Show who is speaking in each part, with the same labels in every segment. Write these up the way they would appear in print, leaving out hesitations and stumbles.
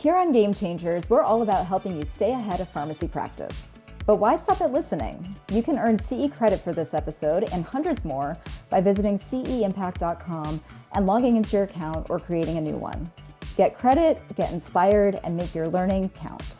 Speaker 1: Here on GameChangers, we're all about helping you stay ahead of pharmacy practice. But why stop at listening? You can earn CE credit for this episode and hundreds more by visiting CEimpact.com and logging into your account or creating a new one. Get credit, get inspired, and make your learning count.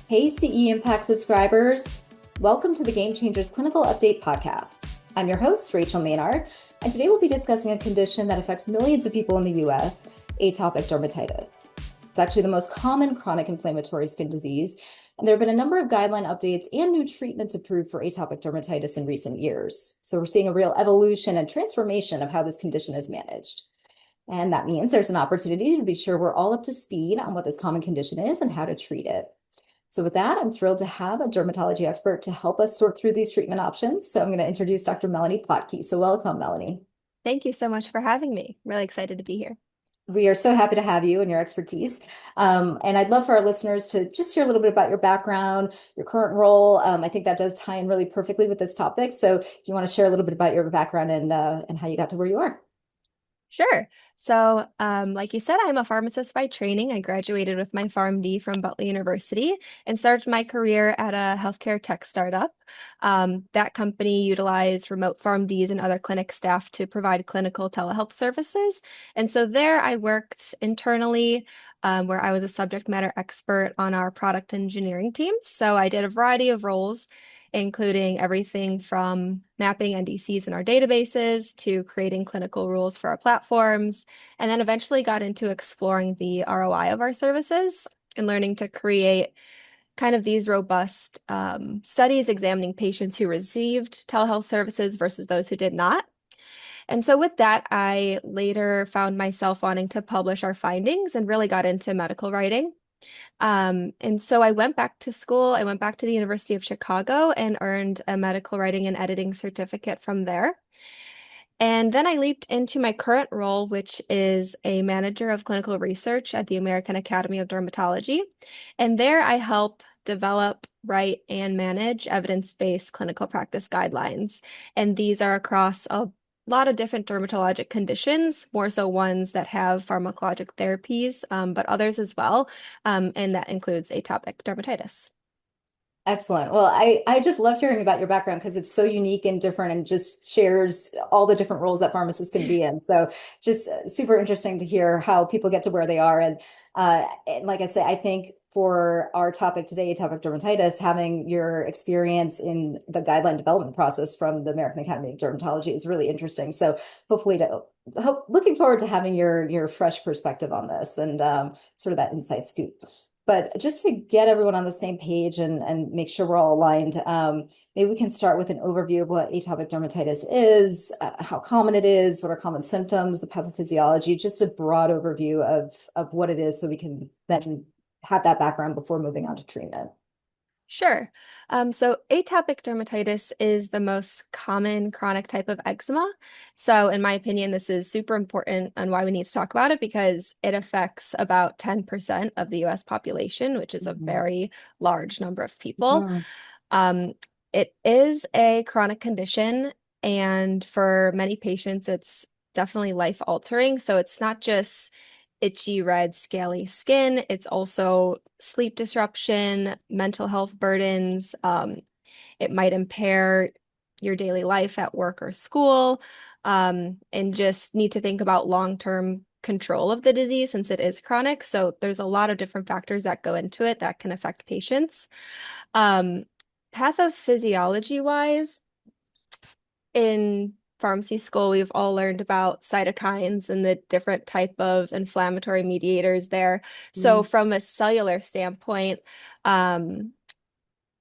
Speaker 2: Hey CEimpact subscribers, welcome to the GameChangers Clinical Update Podcast. I'm your host, Rachel Maynard, and today we'll be discussing a condition that affects millions of people in the US, atopic dermatitis. It's actually the most common chronic inflammatory skin disease, and there have been a number of guideline updates and new treatments approved for atopic dermatitis in recent years. So we're seeing a real evolution and transformation of how this condition is managed. And that means there's an opportunity to be sure we're all up to speed on what this common condition is and how to treat it. So with that, I'm thrilled to have a dermatology expert to help us sort through these treatment options. So I'm going to introduce Dr. Melanie Plotke. So welcome, Melanie.
Speaker 3: Thank you so much for having me. Really excited to be here.
Speaker 2: We are so happy to have you and your expertise. And I'd love for our listeners to just hear a little bit about your background, your current role. I think that does tie in really perfectly with this topic. So if you want to share a little bit about your background and how you got to where you are.
Speaker 3: Sure. So, like you said, I'm a pharmacist by training. I graduated with my PharmD from Butler University and started my career at a healthcare tech startup. That company utilized remote PharmDs and other clinic staff to provide clinical telehealth services. And so there I worked internally, where I was a subject matter expert on our product engineering team. So I did a variety of roles, including everything from mapping NDCs in our databases to creating clinical rules for our platforms, and then eventually got into exploring the ROI of our services and learning to create kind of these robust studies examining patients who received telehealth services versus those who did not. And so with that, I later found myself wanting to publish our findings and really got into medical writing. And so I went back to school. I went back to the University of Chicago and earned a medical writing and editing certificate from there. And then I leaped into my current role, which is a manager of clinical research at the American Academy of Dermatology. And there I help develop, write, and manage evidence-based clinical practice guidelines. And these are across a lot of different dermatologic conditions, more so ones that have pharmacologic therapies, but others as well. And that includes atopic dermatitis.
Speaker 2: Excellent. Well, I just love hearing about your background because it's so unique and different and just shares all the different roles that pharmacists can be in. So just super interesting to hear how people get to where they are. And like I say, I think for our topic today, atopic dermatitis, having your experience in the guideline development process from the American Academy of Dermatology is really interesting. So hopefully looking forward to having your fresh perspective on this and sort of that inside scoop. But just to get everyone on the same page and make sure we're all aligned, maybe we can start with an overview of what atopic dermatitis is, how common it is, what are common symptoms, the pathophysiology, just a broad overview of what it is so we can then have that background before moving on to treatment.
Speaker 3: Sure. So atopic dermatitis is the most common chronic type of eczema. So in my opinion, this is super important and why we need to talk about it because it affects about 10% of the US population, which is a very large number of people. It is a chronic condition, and for many patients, it's definitely life-altering. So it's not just itchy, red, scaly skin. It's also sleep disruption, mental health burdens. It might impair your daily life at work or school, and just need to think about long-term control of the disease since it is chronic. So there's a lot of different factors that go into it that can affect patients. Pathophysiology-wise, in pharmacy school, we've all learned about cytokines and the different type of inflammatory mediators there. So from a cellular standpoint, atopic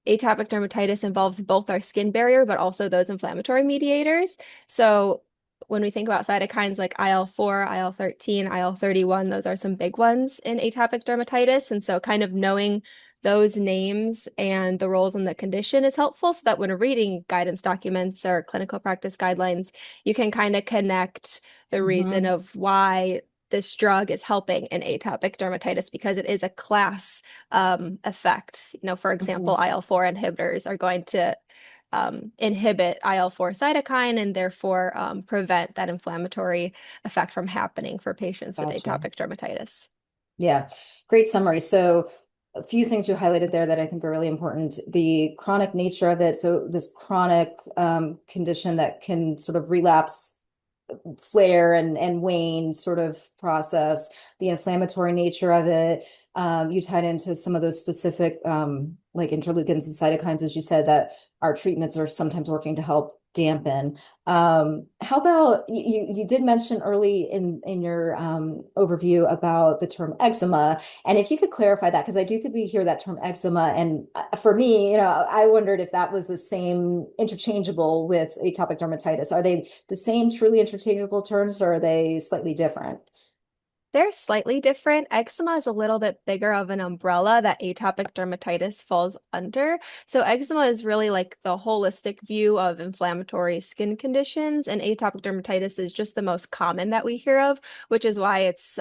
Speaker 3: dermatitis involves both our skin barrier, but also those inflammatory mediators. So when we think about cytokines like IL-4, IL-13, IL-31, those are some big ones in atopic dermatitis. And so kind of knowing those names and the roles in the condition is helpful so that when reading guidance documents or clinical practice guidelines, you can kind of connect the reason of why this drug is helping in atopic dermatitis because it is a class effect. For example, IL-4 inhibitors are going to inhibit IL-4 cytokine and therefore prevent that inflammatory effect from happening for patients with
Speaker 2: Gotcha.
Speaker 3: atopic dermatitis.
Speaker 2: Yeah, great summary. So a few things you highlighted there that I think are really important. The chronic nature of it. So this chronic condition that can sort of relapse, flare and wane sort of process, the inflammatory nature of it. You tied into some of those specific like interleukins and cytokines, as you said, that our treatments are sometimes working to help dampen. How about you did mention early in your overview about the term eczema, and if you could clarify that, because I do think we hear that term eczema, and for me, I wondered if that was the same interchangeable with atopic dermatitis. Are they the same truly interchangeable terms, or are they slightly different?
Speaker 3: They're slightly different. Eczema is a little bit bigger of an umbrella that atopic dermatitis falls under. So eczema is really like the holistic view of inflammatory skin conditions, and atopic dermatitis is just the most common that we hear of, which is why it's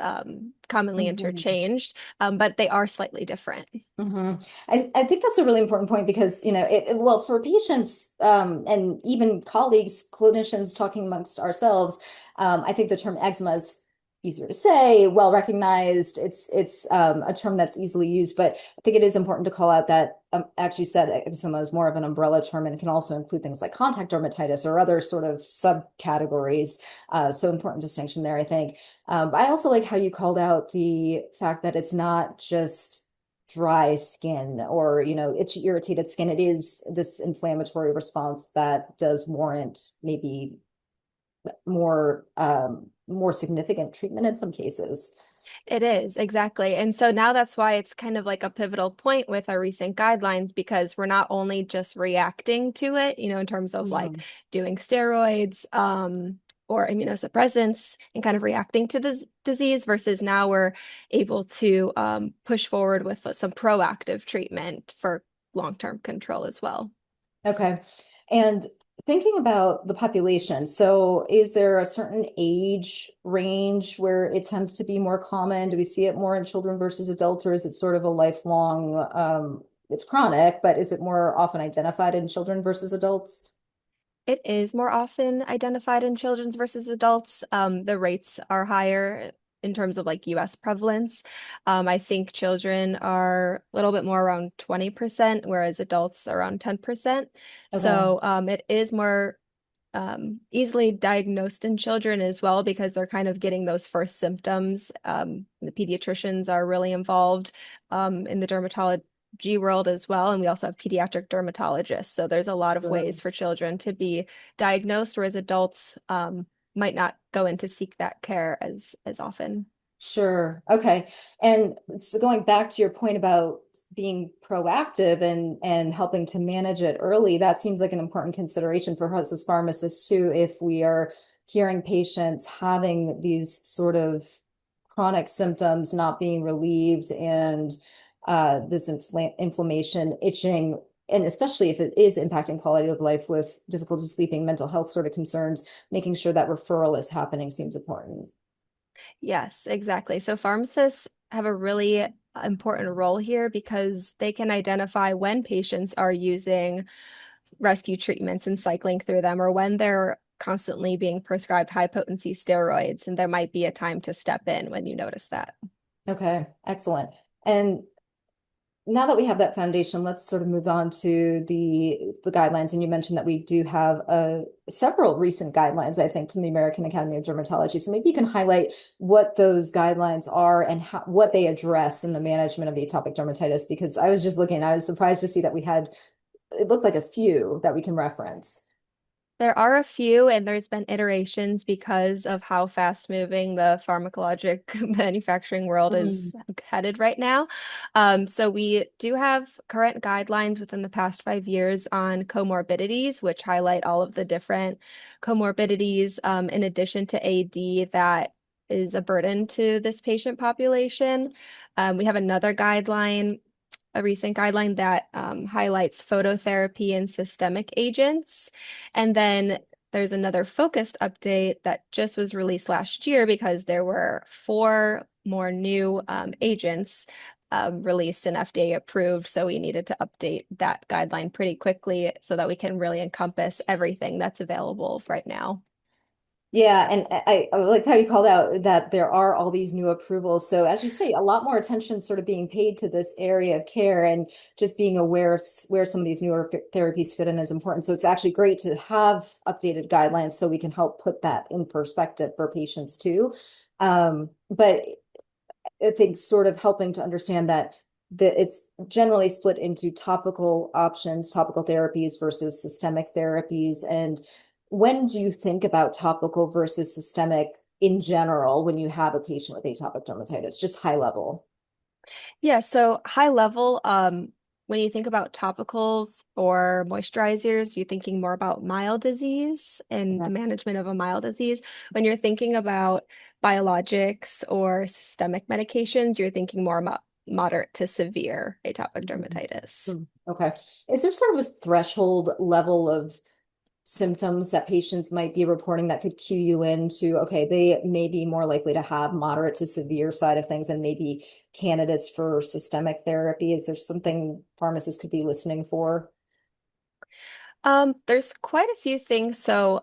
Speaker 3: commonly interchanged, but they are slightly different.
Speaker 2: I think that's a really important point because, well, for patients and even colleagues, clinicians talking amongst ourselves, I think the term eczema is easier to say, well recognized. It's a term that's easily used, but I think it is important to call out that, as you said, eczema is more of an umbrella term and can also include things like contact dermatitis or other sort of subcategories. So important distinction there, I think. I also like how you called out the fact that it's not just dry skin or, itchy, irritated skin. It is this inflammatory response that does warrant maybe more significant treatment in some cases.
Speaker 3: It is, exactly. And so now that's why it's kind of like a pivotal point with our recent guidelines, because we're not only just reacting to it, in terms of like doing steroids, or immunosuppressants and kind of reacting to the disease, versus now we're able to push forward with some proactive treatment for long-term control as well.
Speaker 2: Okay. And thinking about the population, so is there a certain age range where it tends to be more common? Do we see it more in children versus adults, or is it sort of a lifelong, it's chronic, but is it more often identified in children versus adults?
Speaker 3: It is more often identified in children's versus adults. The rates are higher in terms of like US prevalence. I think children are a little bit more around 20%, whereas adults around 10%.
Speaker 2: Okay.
Speaker 3: So it is more easily diagnosed in children as well, because they're kind of getting those first symptoms. The pediatricians are really involved in the dermatology world as well, and we also have pediatric dermatologists. So there's a lot of ways for children to be diagnosed, whereas adults might not go in to seek that care as often.
Speaker 2: Sure. Okay. And so going back to your point about being proactive and helping to manage it early, that seems like an important consideration for us as pharmacists too, if we are hearing patients having these sort of chronic symptoms not being relieved and this inflammation, itching, and especially if it is impacting quality of life with difficulty sleeping, mental health sort of concerns, making sure that referral is happening seems important.
Speaker 3: Yes, exactly. So pharmacists have a really important role here, because they can identify when patients are using rescue treatments and cycling through them, or when they're constantly being prescribed high potency steroids, and there might be a time to step in when you notice that.
Speaker 2: Okay, excellent. And now that we have that foundation, let's sort of move on to the guidelines. And you mentioned that we do have several recent guidelines, I think, from the American Academy of Dermatology. So maybe you can highlight what those guidelines are and what they address in the management of atopic dermatitis, because I was just looking, I was surprised to see that it looked like a few that we can reference.
Speaker 3: There are a few, and there's been iterations because of how fast moving the pharmacologic manufacturing world is headed right now. So we do have current guidelines within the past 5 years on comorbidities, which highlight all of the different comorbidities, in addition to AD, that is a burden to this patient population. We have another guideline, a recent guideline that highlights phototherapy and systemic agents. And then there's another focused update that just was released last year, because there were 4 more new agents released and FDA approved. So we needed to update that guideline pretty quickly so that we can really encompass everything that's available right now.
Speaker 2: Yeah, and I like how you called out that there are all these new approvals. So as you say, a lot more attention sort of being paid to this area of care, and just being aware where some of these newer therapies fit in is important. So it's actually great to have updated guidelines so we can help put that in perspective for patients too. But I think sort of helping to understand that it's generally split into topical options, topical therapies versus systemic therapies. And when do you think about topical versus systemic in general when you have a patient with atopic dermatitis, just high level?
Speaker 3: Yeah, so high level, when you think about topicals or moisturizers, you're thinking more about mild disease and the
Speaker 2: Okay.
Speaker 3: management of a mild disease. When you're thinking about biologics or systemic medications, you're thinking more about moderate to severe atopic
Speaker 2: Mhm.
Speaker 3: dermatitis.
Speaker 2: Okay. Is there sort of a threshold level of symptoms that patients might be reporting that could cue you into, okay, they may be more likely to have moderate to severe side of things and maybe candidates for systemic therapy? Is there something pharmacists could be listening for?
Speaker 3: There's quite a few things. So,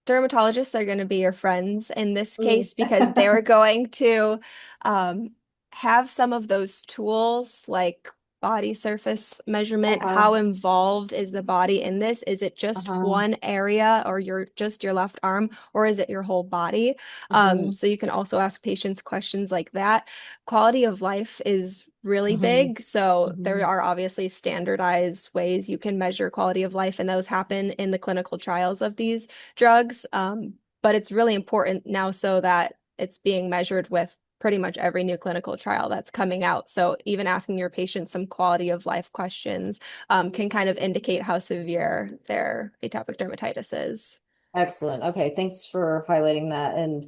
Speaker 3: dermatologists are going to be your friends in this
Speaker 2: Mm.
Speaker 3: case because they're going to um, have some of those tools like body surface measurement.
Speaker 2: Uh-huh.
Speaker 3: How involved is the body in this? Is it just
Speaker 2: Uh-huh.
Speaker 3: one area or your left arm, or is it your whole body?
Speaker 2: Hmm.
Speaker 3: So you can also ask patients questions like that. Quality of life is really
Speaker 2: Hmm.
Speaker 3: big. So there
Speaker 2: Hmm.
Speaker 3: are obviously standardized ways you can measure quality of life, and those happen in the clinical trials of these drugs. But it's really important now so that it's being measured with pretty much every new clinical trial that's coming out. So even asking your patients some quality of life questions can kind of indicate how severe their atopic dermatitis is.
Speaker 2: Excellent. Okay, thanks for highlighting that. And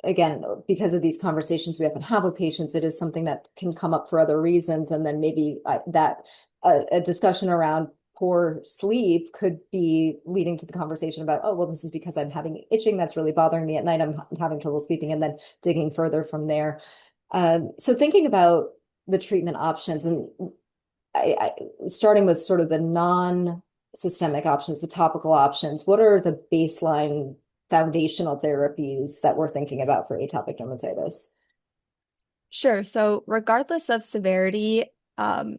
Speaker 2: again, because of these conversations we often have with patients, it is something that can come up for other reasons. And then maybe a discussion around poor sleep could be leading to the conversation about, oh, well, this is because I'm having itching that's really bothering me at night. I'm having trouble sleeping, and then digging further from there. So thinking about the treatment options, and starting with sort of the non-systemic options, the topical options, what are the baseline foundational therapies that we're thinking about for atopic dermatitis?
Speaker 3: Sure. So regardless of severity, um,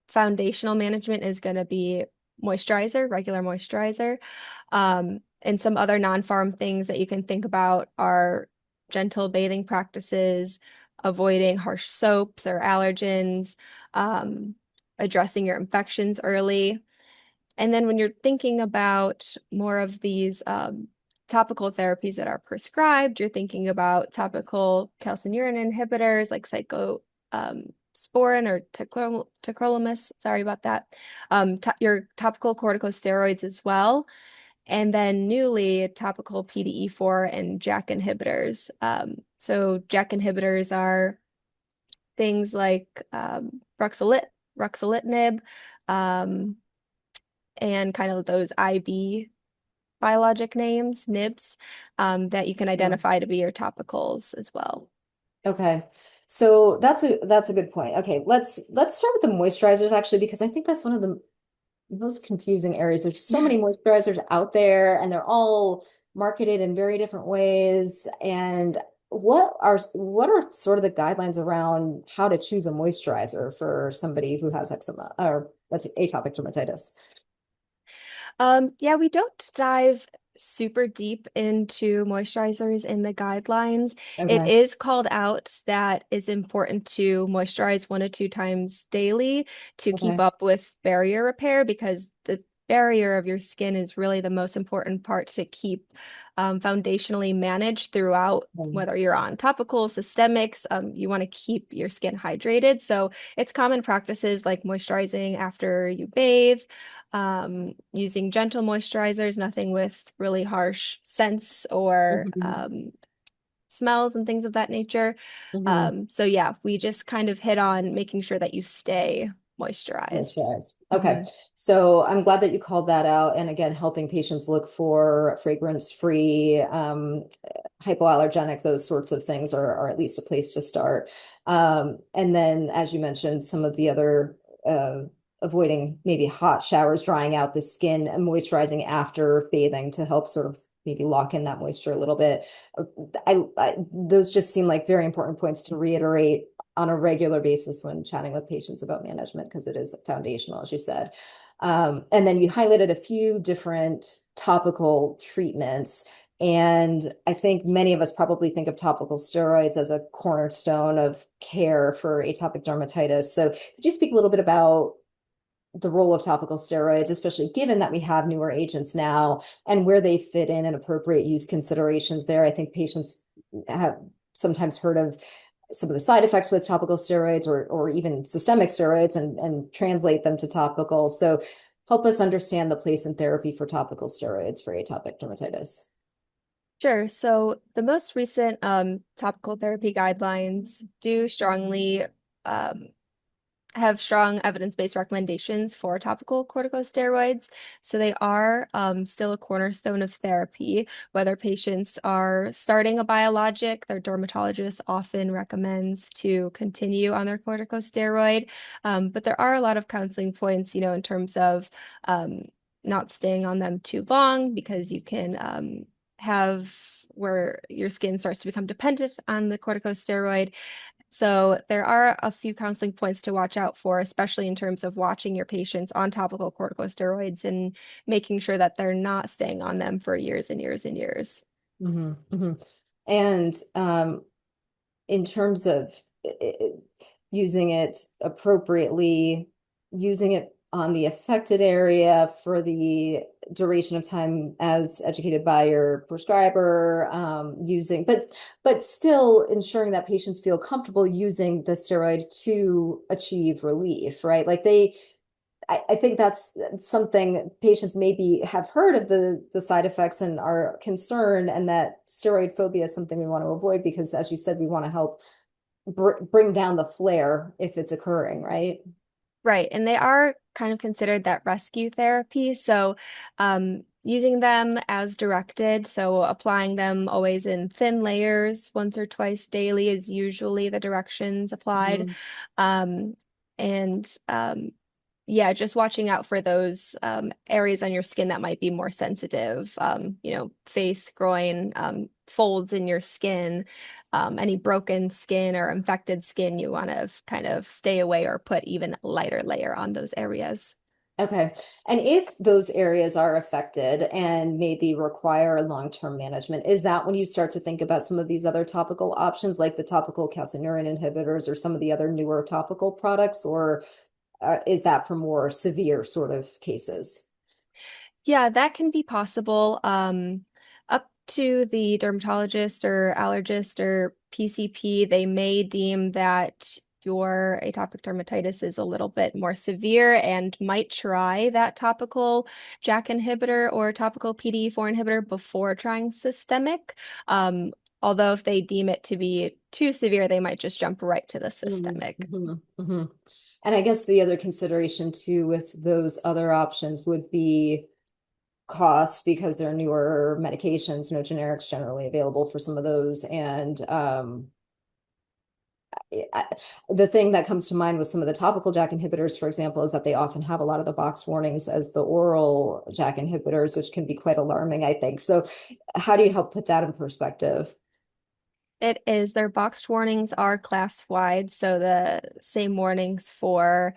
Speaker 3: foundational management is going to be moisturizer, regular moisturizer. And some other non-pharm things that you can think about are gentle bathing practices, avoiding harsh soaps or allergens, um, addressing your infections early. And then when you're thinking about more of these topical therapies that are prescribed, you're thinking about topical calcineurin inhibitors like cyclosporin or tacrolimus. Sorry about that. Your topical corticosteroids as well. And then newly topical PDE4 and JAK inhibitors. So JAK inhibitors are things like ruxolitinib, um, and kind of those IB biologic names, NIBs, that you can
Speaker 2: Mhm.
Speaker 3: identify to be your topicals as well.
Speaker 2: Okay. So that's a good point. Okay, let's start with the moisturizers actually, because I think that's one of the most confusing areas. There's so many moisturizers out there, and they're all marketed in very different ways. And what are sort of the guidelines around how to choose a moisturizer for somebody who has eczema or let's say atopic dermatitis?
Speaker 3: Yeah, we don't dive super deep into moisturizers in the guidelines. It
Speaker 2: Okay.
Speaker 3: is called out that it's important to moisturize 1 to 2 times daily to keep
Speaker 2: Okay.
Speaker 3: up with barrier repair because the barrier of your skin is really the most important part to keep foundationally managed throughout. Whether you're on topical, systemics, you want to keep your skin hydrated. So it's common practices like moisturizing after you bathe, using gentle moisturizers, nothing with really harsh scents or
Speaker 2: Mhm.
Speaker 3: smells and things of that nature.
Speaker 2: Mhm.
Speaker 3: So yeah, we just kind of hit on making sure that you stay moisturized.
Speaker 2: Moisturize. Okay.
Speaker 3: Mhm.
Speaker 2: So I'm glad that you called that out. And again, helping patients look for fragrance-free hypoallergenic, those sorts of things are at least a place to start. And then, as you mentioned, some of the other avoiding maybe hot showers, drying out the skin, and moisturizing after bathing to help sort of maybe lock in that moisture a little bit. Those just seem like very important points to reiterate on a regular basis when chatting with patients about management, because it is foundational, as you said. And then you highlighted a few different topical treatments. And I think many of us probably think of topical steroids as a cornerstone of care for atopic dermatitis. So could you speak a little bit about the role of topical steroids, especially given that we have newer agents now, and where they fit in and appropriate use considerations there? I think patients have sometimes heard of some of the side effects with topical steroids or even systemic steroids and translate them to topical. So help us understand the place in therapy for topical steroids for atopic dermatitis.
Speaker 3: Sure. So the most recent topical therapy guidelines do strongly have strong evidence-based recommendations for topical corticosteroids. So they are still a cornerstone of therapy. Whether patients are starting a biologic, their dermatologist often recommends to continue on their corticosteroid. But there are a lot of counseling points, in terms of not staying on them too long, because you can have where your skin starts to become dependent on the corticosteroid. So there are a few counseling points to watch out for, especially in terms of watching your patients on topical corticosteroids and making sure that they're not staying on them for years and years and years.
Speaker 2: Mm-hmm, mm-hmm. And in terms of using it appropriately, using it on the affected area for the duration of time as educated by your prescriber, but still ensuring that patients feel comfortable using the steroid to achieve relief, right? Like I think that's something patients maybe have heard of the side effects and are concerned, and that steroid phobia is something we want to avoid because, as you said, we want to help bring down the flare if it's occurring, right?
Speaker 3: Right. And they are kind of considered that rescue therapy. So using them as directed, so applying them always in thin layers once or twice daily is usually the directions applied.
Speaker 2: Mm-hmm.
Speaker 3: Um, and yeah, just watching out for those areas on your skin that might be more sensitive, face, groin, folds in your skin, any broken skin or infected skin, you want to kind of stay away or put even a lighter layer on those areas.
Speaker 2: Okay. And if those areas are affected and maybe require long-term management, is that when you start to think about some of these other topical options, like the topical calcineurin inhibitors or some of the other newer topical products, or is that for more severe sort of cases?
Speaker 3: Yeah, that can be possible. Up to the dermatologist or allergist or PCP, they may deem that your atopic dermatitis is a little bit more severe and might try that topical JAK inhibitor or topical PDE4 inhibitor before trying systemic. Although if they deem it to be too severe, they might just jump right to the systemic.
Speaker 2: Mm-hmm, mm-hmm. And I guess the other consideration too with those other options would be cost, because there are newer medications, no generics generally available for some of those. And the thing that comes to mind with some of the topical JAK inhibitors, for example, is that they often have a lot of the box warnings as the oral JAK inhibitors, which can be quite alarming, I think. So how do you help put that in perspective?
Speaker 3: It is. Their boxed warnings are class-wide, so the same warnings for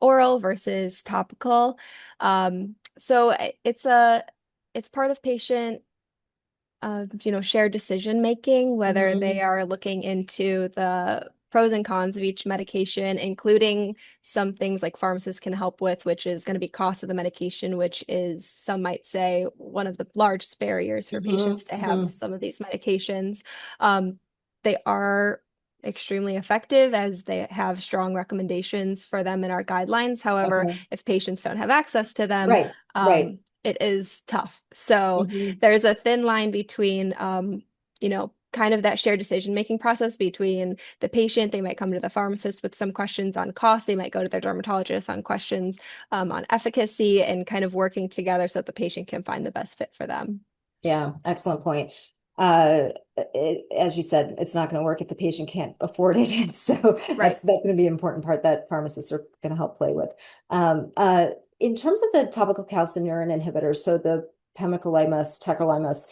Speaker 3: oral versus topical. So it's part of patient shared decision making, whether
Speaker 2: Mm-hmm.
Speaker 3: they are looking into the pros and cons of each medication, including some things like pharmacists can help with, which is going to be cost of the medication, which is, some might say, one of the largest barriers for patients to have
Speaker 2: Mm-hmm.
Speaker 3: some of these medications. They are extremely effective as they have strong recommendations for them in our guidelines. However,
Speaker 2: Okay.
Speaker 3: if patients don't have access to them,
Speaker 2: Right. Right.
Speaker 3: it is tough. So
Speaker 2: Mm-hmm.
Speaker 3: there's a thin line between, kind of that shared decision-making process between the patient. They might come to the pharmacist with some questions on cost. They might go to their dermatologist on questions on efficacy, and kind of working together so that the patient can find the best fit for them.
Speaker 2: Yeah, excellent point. Uh, as you said, it's not going to work if the patient can't afford it. And so
Speaker 3: Right.
Speaker 2: that's going to be an important part that pharmacists are going to help play with. Um, uh, in terms of the topical calcineurin inhibitors, so the pimecrolimus, tacrolimus,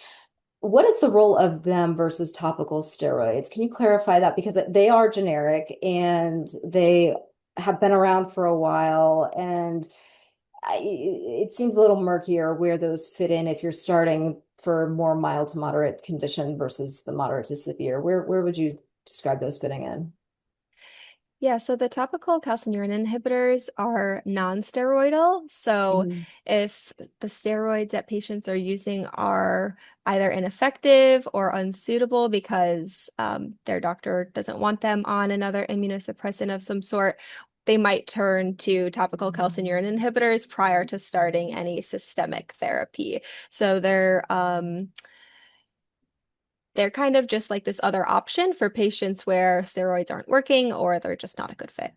Speaker 2: what is the role of them versus topical steroids? Can you clarify that? Because they are generic and they have been around for a while, and it seems a little murkier where those fit in if you're starting for more mild to moderate condition versus the moderate to severe. Where would you describe those fitting in?
Speaker 3: Yeah, so the topical calcineurin inhibitors are non-steroidal. So
Speaker 2: Mhm.
Speaker 3: if the steroids that patients are using are either ineffective or unsuitable because their doctor doesn't want them on another immunosuppressant of some sort, they might turn to topical calcineurin inhibitors prior to starting any systemic therapy. So they're kind of just like this other option for patients where steroids aren't working or they're just not a good fit.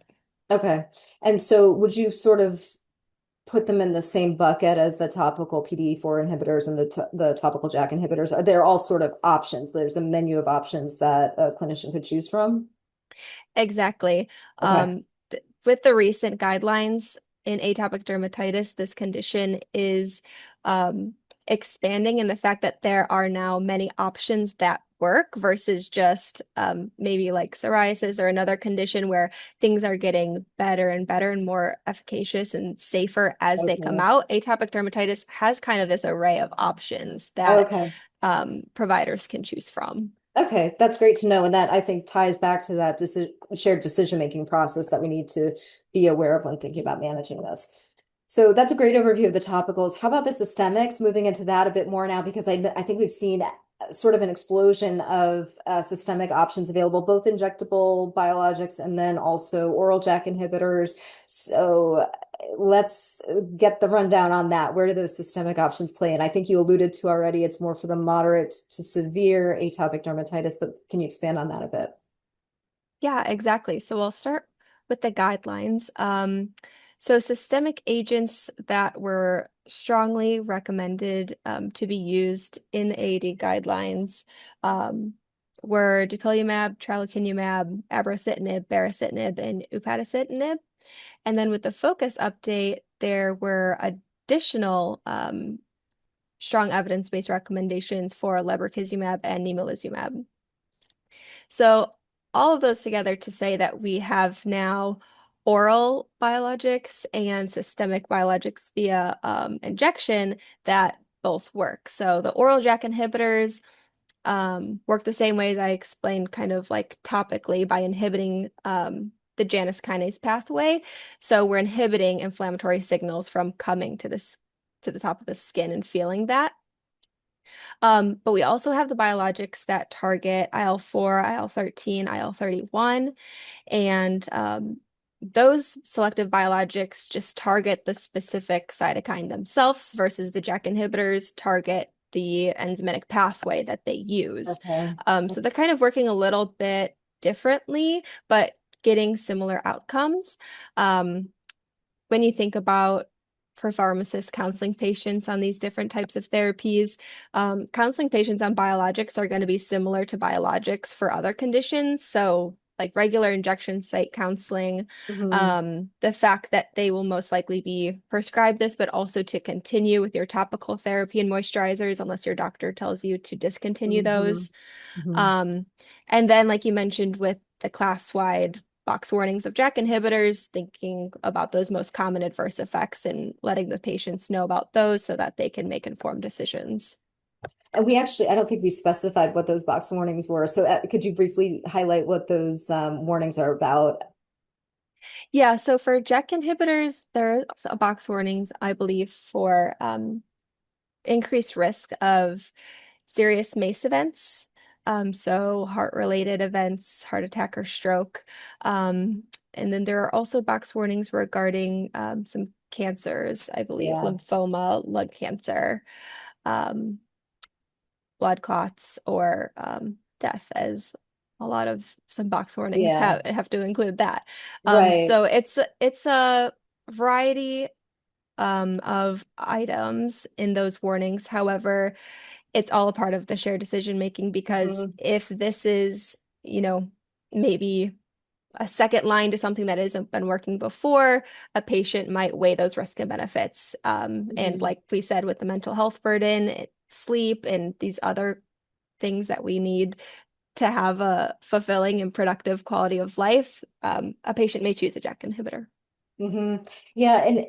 Speaker 2: Okay. And so would you sort of put them in the same bucket as the topical PDE4 inhibitors and the topical JAK inhibitors? Are they all sort of options? There's a menu of options that a clinician could choose from?
Speaker 3: Exactly.
Speaker 2: Okay.
Speaker 3: Th with the recent guidelines in atopic dermatitis, this condition is um, expanding in the fact that there are now many options that work versus just maybe like psoriasis or another condition where things are getting better and better and more efficacious and safer as they come
Speaker 2: Okay.
Speaker 3: out. Atopic dermatitis has kind of this array of options that
Speaker 2: Okay.
Speaker 3: providers can choose from.
Speaker 2: Okay, that's great to know. And that I think ties back to that shared decision-making process that we need to be aware of when thinking about managing this. So that's a great overview of the topicals. How about the systemics? Moving into that a bit more now, because I think we've seen sort of an explosion of systemic options available, both injectable biologics and then also oral JAK inhibitors. So let's get the rundown on that. Where do those systemic options play? And I think you alluded to already, it's more for the moderate to severe atopic dermatitis, but can you expand on that a bit?
Speaker 3: Yeah, exactly. So we'll start with the guidelines. So systemic agents that were strongly recommended to be used in the AAD guidelines um, were dupilumab, tralokinumab, abrocitinib, baricitinib, and upadacitinib. And then with the focus update, there were additional strong evidence-based recommendations for lebrikizumab and nemolizumab. So all of those together to say that we have now oral biologics and systemic biologics via injection that both work. So the oral JAK inhibitors work the same way as I explained, kind of like topically by inhibiting the Janus kinase pathway. So we're inhibiting inflammatory signals from coming to this to the top of the skin and feeling that. But we also have the biologics that target IL-4, IL-13, IL-31, and those selective biologics just target the specific cytokine themselves versus the JAK inhibitors target the enzymatic pathway that they use.
Speaker 2: Okay.
Speaker 3: So they're kind of working a little bit differently, but getting similar outcomes. Um, when you think about for pharmacists counseling patients on these different types of therapies, counseling patients on biologics are going to be similar to biologics for other conditions. So like regular injection site counseling,
Speaker 2: Mhm.
Speaker 3: the fact that they will most likely be prescribed this, but also to continue with your topical therapy and moisturizers unless your doctor tells you to discontinue
Speaker 2: Mhm.
Speaker 3: those.
Speaker 2: Mhm.
Speaker 3: Um, and then, like you mentioned, with the class-wide box warnings of JAK inhibitors, thinking about those most common adverse effects and letting the patients know about those so that they can make informed decisions.
Speaker 2: And we actually, I don't think we specified what those box warnings were. So could you briefly highlight what those warnings are about?
Speaker 3: Yeah, so for JAK inhibitors, there's box warnings, I believe, for increased risk of serious MACE events. So heart-related events, heart attack or stroke. And then there are also box warnings regarding some cancers, I believe,
Speaker 2: Yeah.
Speaker 3: lymphoma, lung cancer, um, blood clots, or death, as a lot of some box warnings
Speaker 2: Yeah.
Speaker 3: have to include that.
Speaker 2: Right.
Speaker 3: So it's a variety of items in those warnings. However, it's all a part of the shared decision making, because
Speaker 2: Mm,
Speaker 3: if this is, maybe a second line to something that hasn't been working before, a patient might weigh those risks and benefits. And
Speaker 2: mhm.
Speaker 3: like we said, with the mental health burden, sleep, and these other things that we need to have a fulfilling and productive quality of life, a patient may choose a JAK inhibitor.
Speaker 2: Yeah, and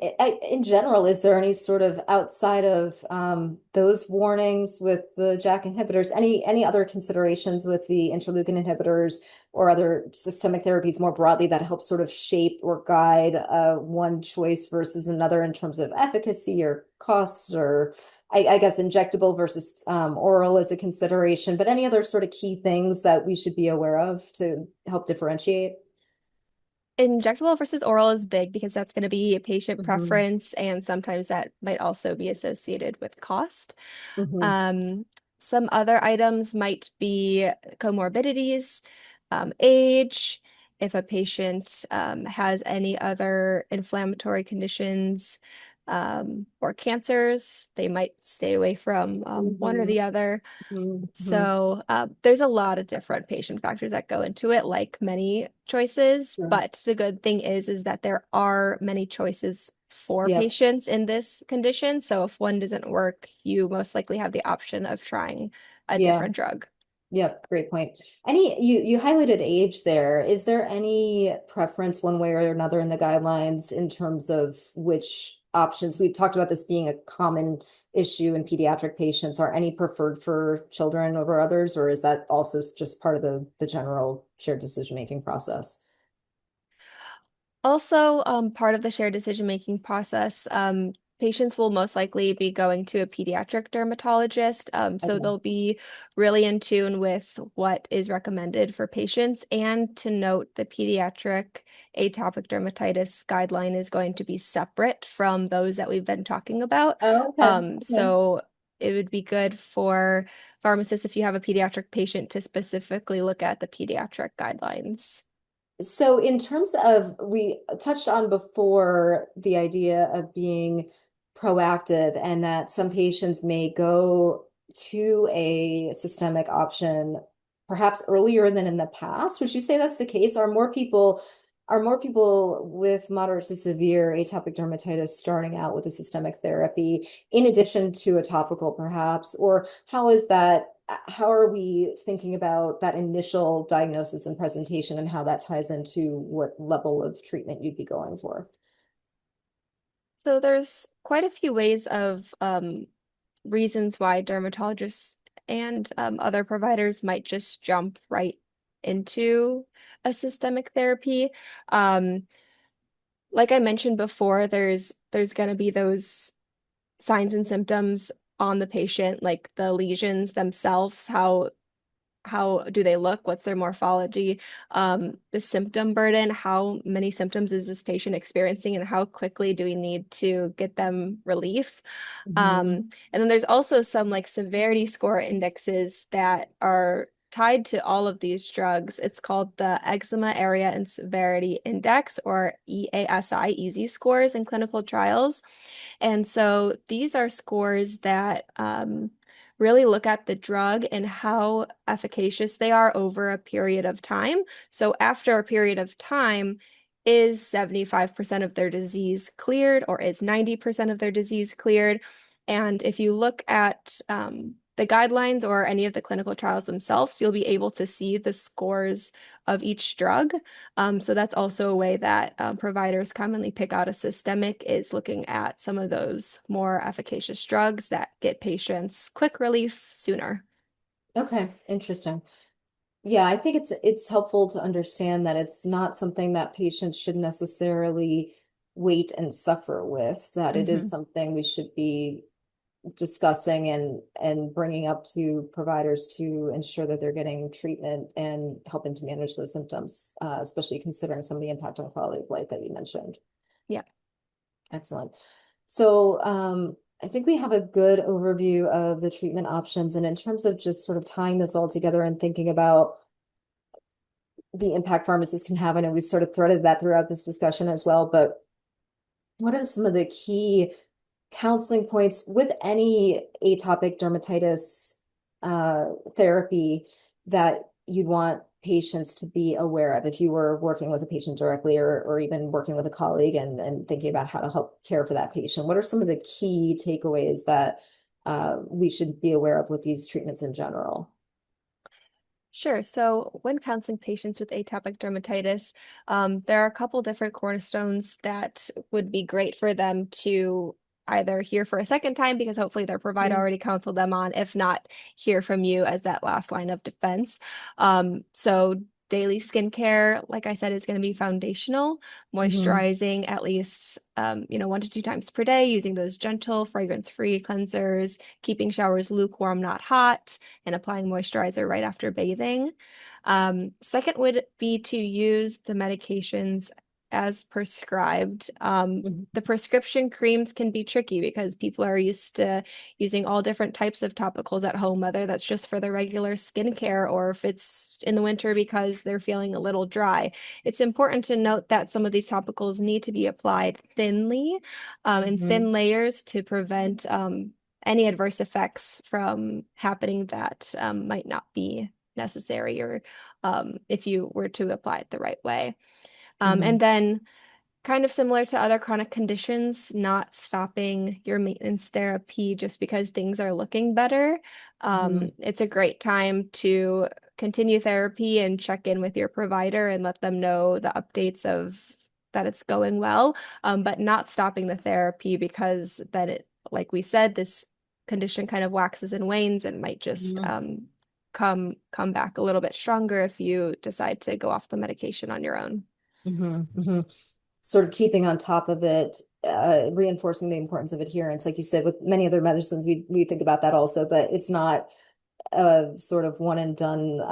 Speaker 2: in general, is there any sort of outside of those warnings with the JAK inhibitors, any other considerations with the interleukin inhibitors or other systemic therapies more broadly that help sort of shape or guide one choice versus another in terms of efficacy or costs, or I guess injectable versus oral is a consideration, but any other sort of key things that we should be aware of to help differentiate?
Speaker 3: Injectable versus oral is big because that's going to be a patient
Speaker 2: Hmm.
Speaker 3: preference, and sometimes that might also be associated with cost.
Speaker 2: Hmm.
Speaker 3: Um, some other items might be comorbidities, age, if a patient has any other inflammatory conditions, or cancers, they might stay away from one or
Speaker 2: Hmm.
Speaker 3: the other.
Speaker 2: Hmm.
Speaker 3: So there's a lot of different patient factors that go into it, like many choices.
Speaker 2: Sure.
Speaker 3: But the good thing is that there are many choices for
Speaker 2: Yep.
Speaker 3: patients in this condition. So if one doesn't work, you most likely have the option of trying a
Speaker 2: Yeah.
Speaker 3: different drug.
Speaker 2: Yep. Great point. You highlighted age there. Is there any preference one way or another in the guidelines in terms of which options? We talked about this being a common issue in pediatric patients. Are any preferred for children over others, or is that also just part of the general shared decision-making process?
Speaker 3: Also, part of the shared decision-making process, patients will most likely be going to a pediatric dermatologist. So
Speaker 2: Okay.
Speaker 3: they'll be really in tune with what is recommended for patients. And to note, the pediatric atopic dermatitis guideline is going to be separate from those that we've been talking about.
Speaker 2: Oh, okay. Okay.
Speaker 3: So it would be good for pharmacists, if you have a pediatric patient, to specifically look at the pediatric guidelines.
Speaker 2: So, in terms of, we touched on before the idea of being proactive and that some patients may go to a systemic option perhaps earlier than in the past. Would you say that's the case? Are more people with moderate to severe atopic dermatitis starting out with a systemic therapy in addition to a topical, perhaps? Or how are we thinking about that initial diagnosis and presentation and how that ties into what level of treatment you'd be going for?
Speaker 3: So there's quite a few ways of reasons why dermatologists and other providers might just jump right into a systemic therapy. Um, like I mentioned before, there's going to be those signs and symptoms on the patient, like the lesions themselves, how do they look? What's their morphology? The symptom burden, how many symptoms is this patient experiencing, and how quickly do we need to get them relief?
Speaker 2: Mhm.
Speaker 3: And then there's also some like severity score indexes that are tied to all of these drugs. It's called the Eczema Area and Severity Index, or EASI, EASY scores in clinical trials. And so these are scores that really look at the drug and how efficacious they are over a period of time. So after a period of time, is 75% of their disease cleared, or is 90% of their disease cleared? And if you look at the guidelines or any of the clinical trials themselves, you'll be able to see the scores of each drug. So that's also a way that providers commonly pick out a systemic, is looking at some of those more efficacious drugs that get patients quick relief sooner.
Speaker 2: Okay, interesting. Yeah, I think it's helpful to understand that it's not something that patients should necessarily wait and suffer with, that it is
Speaker 3: Hmm.
Speaker 2: something we should be discussing and bringing up to providers to ensure that they're getting treatment and helping to manage those symptoms, especially considering some of the impact on quality of life that you mentioned.
Speaker 3: Yeah.
Speaker 2: Excellent. So, I think we have a good overview of the treatment options. And in terms of just sort of tying this all together and thinking about the impact pharmacists can have, I know we sort of threaded that throughout this discussion as well, but what are some of the key counseling points with any atopic dermatitis therapy that you'd want patients to be aware of if you were working with a patient directly or even working with a colleague and thinking about how to help care for that patient? What are some of the key takeaways that we should be aware of with these treatments in general?
Speaker 3: Sure. So when counseling patients with atopic dermatitis, there are a couple different cornerstones that would be great for them to either hear for a second time because hopefully their provider
Speaker 2: Mhm.
Speaker 3: already counseled them on, if not, hear from you as that last line of defense. So daily skincare, like I said, is going to be foundational.
Speaker 2: Mhm.
Speaker 3: Moisturizing at least, 1 to 2 times per day, using those gentle fragrance-free cleansers, keeping showers lukewarm, not hot, and applying moisturizer right after bathing. Second would be to use the medications as prescribed.
Speaker 2: Mhm.
Speaker 3: The prescription creams can be tricky because people are used to using all different types of topicals at home, whether that's just for the regular skincare or if it's in the winter because they're feeling a little dry. It's important to note that some of these topicals need to be applied thinly, in
Speaker 2: Mhm.
Speaker 3: thin layers to prevent any adverse effects from happening that might not be necessary or if you were to apply it the right way. And
Speaker 2: Mhm.
Speaker 3: then kind of similar to other chronic conditions, not stopping your maintenance therapy just because things are looking better.
Speaker 2: Mhm.
Speaker 3: It's a great time to continue therapy and check in with your provider and let them know the updates of that it's going well, but not stopping the therapy because then it, like we said, this condition kind of waxes and wanes and might just
Speaker 2: Mhm.
Speaker 3: come back a little bit stronger if you decide to go off the medication on your own.
Speaker 2: Mhm. Mhm. Sort of keeping on top of it, reinforcing the importance of adherence. Like you said, with many other medicines, we think about that also, but it's not a sort of one and done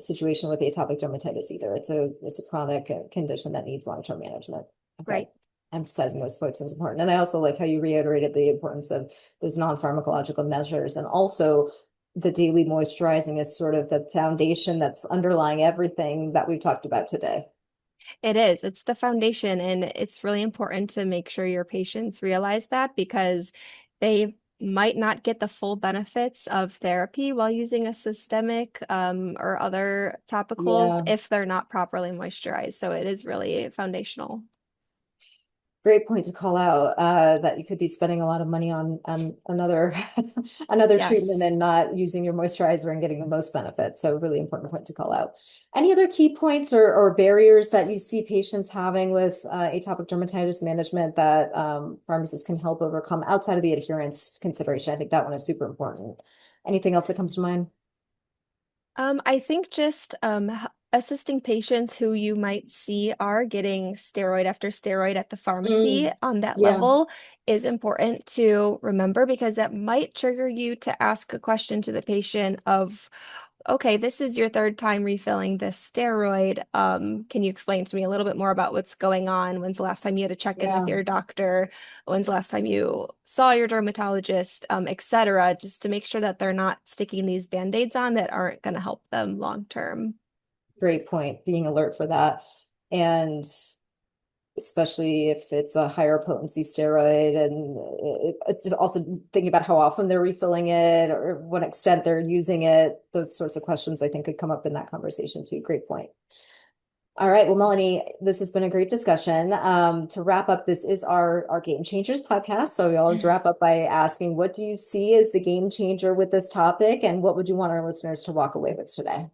Speaker 2: situation with atopic dermatitis either. It's a chronic condition that needs long-term management. Okay.
Speaker 3: Right.
Speaker 2: Emphasizing those points is important. And I also like how you reiterated the importance of those non-pharmacological measures and also the daily moisturizing is sort of the foundation that's underlying everything that we've talked about today.
Speaker 3: It is. It's the foundation, and it's really important to make sure your patients realize that because they might not get the full benefits of therapy while using a systemic or other topicals
Speaker 2: Yeah.
Speaker 3: if they're not properly moisturized. So it is really foundational.
Speaker 2: Great point to call out that you could be spending a lot of money on another another treatment
Speaker 3: Yes.
Speaker 2: and not using your moisturizer and getting the most benefit. So really important point to call out. Any other key points or barriers that you see patients having with atopic dermatitis management that pharmacists can help overcome outside of the adherence consideration? I think that one is super important. Anything else that comes to mind?
Speaker 3: I think just assisting patients who you might see are getting steroid after steroid at the pharmacy
Speaker 2: Mm,
Speaker 3: on that
Speaker 2: yeah,
Speaker 3: level is important to remember because that might trigger you to ask a question to the patient of, okay, this is your third time refilling this steroid. Can you explain to me a little bit more about what's going on? When's the last time you had a check-in with
Speaker 2: yeah.
Speaker 3: your doctor? When's the last time you saw your dermatologist, et cetera, just to make sure that they're not sticking these band-aids on that aren't going to help them long term.
Speaker 2: Great point. Being alert for that. And especially if it's a higher potency steroid and it's also thinking about how often they're refilling it or what extent they're using it. Those sorts of questions I think could come up in that conversation too. Great point. All right. Well, Melanie, this has been a great discussion. To wrap up, this is our Game Changers podcast. So we always wrap up by asking, what do you see as the game changer with this topic? And what would you want our listeners to walk away with today?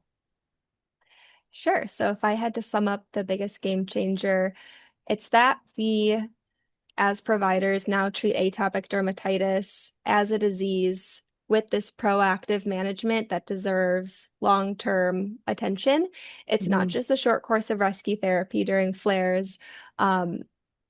Speaker 3: Sure. So if I had to sum up the biggest game changer, it's that we as providers now treat atopic dermatitis as a disease with this proactive management that deserves long-term attention. It's not
Speaker 2: Mhm.
Speaker 3: just a short course of rescue therapy during flares. Um,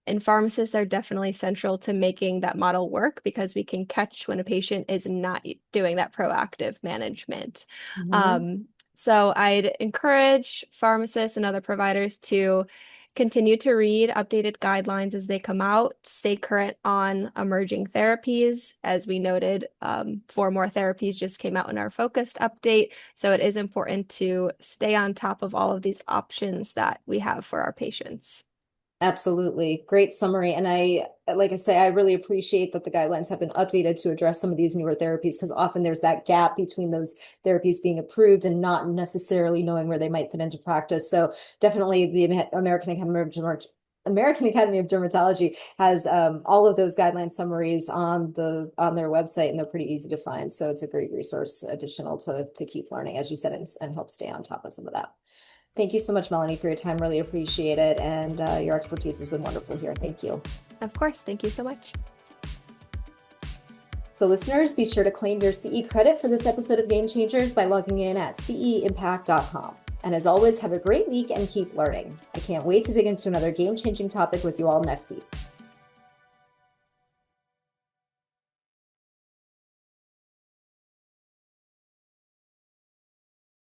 Speaker 3: and pharmacists are definitely central to making that model work because we can catch when a patient is not doing that proactive management.
Speaker 2: Mhm.
Speaker 3: Um, so I'd encourage pharmacists and other providers to continue to read updated guidelines as they come out, stay current on emerging therapies. As we noted, 4 more therapies just came out in our focused update. So it is important to stay on top of all of these options that we have for our patients.
Speaker 2: Absolutely. Great summary. And like I say, I really appreciate that the guidelines have been updated to address some of these newer therapies, because often there's that gap between those therapies being approved and not necessarily knowing where they might fit into practice. So definitely the American Academy of Dermatology has all of those guideline summaries on their website, and they're pretty easy to find. So it's a great resource additional to keep learning, as you said, and help stay on top of some of that. Thank you so much, Melanie, for your time. Really appreciate it. And your expertise has been wonderful here. Thank you.
Speaker 3: Of course. Thank you so much.
Speaker 2: So listeners, be sure to claim your CE credit for this episode of Game Changers by logging in at CEimpact.com. And as always, have a great week and keep learning. I can't wait to dig into another game-changing topic with you all next week.